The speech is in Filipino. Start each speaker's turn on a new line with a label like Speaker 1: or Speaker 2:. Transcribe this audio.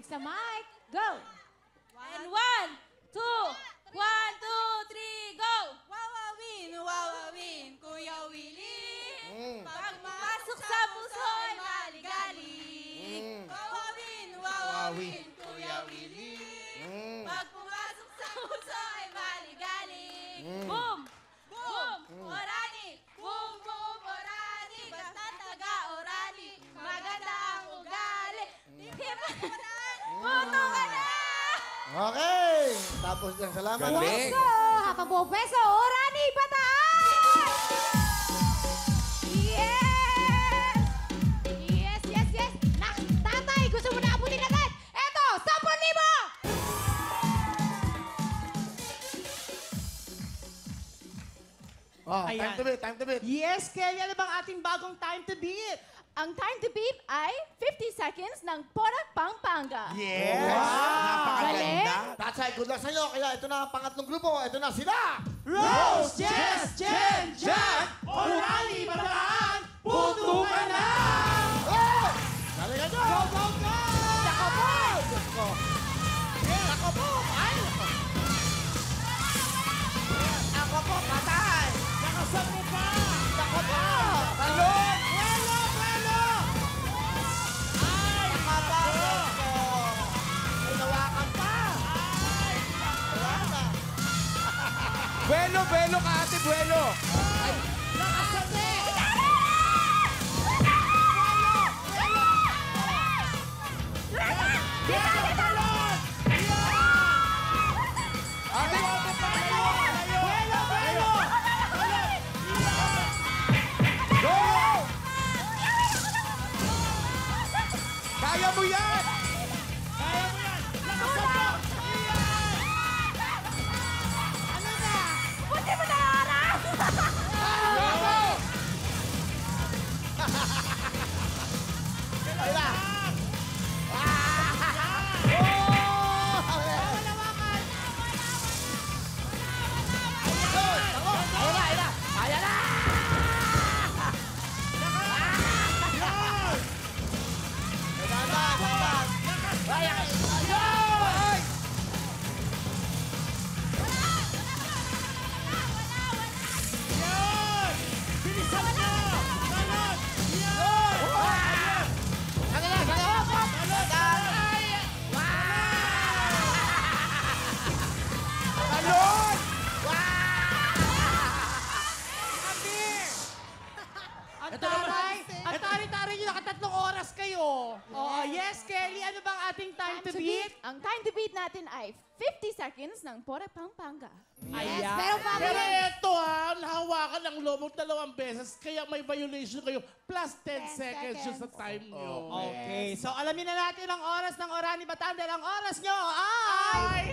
Speaker 1: sa mic. Go!
Speaker 2: And 1, 2, 1, 2, 3, go! Wawawin, Kuya Willie. Pagpasok sa puso ay maligalig. Wawawin, Kuya Willie. Pag pumasok sa puso ay maligalig. Boom! Boom! Orani! Boom, boom, Orani! Basta taga-Orani. Maganda ang ugali. Puto ka na!
Speaker 3: Okay! Tapos lang, salamat.
Speaker 4: Galing.
Speaker 1: Peso! Habang buong peso, Orani, pataas! Yes! Yes, yes, yes! Tatay, gusto mo na abutin agad? Eto, 10,000!
Speaker 3: Time to beat, time to beat.
Speaker 5: Yes, Kelly, ano bang ating bagong time to beat?
Speaker 2: Ang time to beat ay 50 seconds ng Pora Pampanga.
Speaker 4: Yes!
Speaker 1: Napakaganda.
Speaker 3: Tatsay, good luck sa'yo. Kaya ito na ang pangatlong grupo. Ito na sila!
Speaker 5: Rose, Jess, Jen, Jack, Orani, Bataan, puto ka na!
Speaker 3: Oh! Dali ka dyan!
Speaker 5: Go, go, go!
Speaker 3: Ako po! Ako po! Ay! Ako po, patay!
Speaker 5: Nakasan mo pa!
Speaker 3: Ako po! Talon!
Speaker 5: Buelo, buelo! Ay!
Speaker 3: Nakapasok ko! Hinawakan pa! Wala na.
Speaker 4: Buelo, buelo ka ate, buelo.
Speaker 5: Nakasan mo! Buelo, talon!
Speaker 4: Ate,
Speaker 5: Buelo, buelo!
Speaker 4: go! Kaya mo yan!
Speaker 5: Kaya mo yan! Nakasan mo! Ano na?
Speaker 1: Buti mo na, oras!
Speaker 4: Go!
Speaker 3: Ay na!
Speaker 5: Yan! Bilisan mo! Talon! Yan!
Speaker 4: Talon!
Speaker 5: Ang taray! Ang taray-taray nyo, nakatatlong oras kayo. Oh, yes, Kelly, ano bang ating time to beat?
Speaker 2: Ang time to beat natin ay 50 seconds ng Pora Pampanga.
Speaker 5: Ayan.
Speaker 1: Pero family-
Speaker 5: Pero ito nahawakan ang lomong 2 beses, kaya may violation kayo. Plus 10 seconds yun sa time nyo. Okay, so alamin na natin ang oras ng Orani Bataan dahil ang oras nyo ay...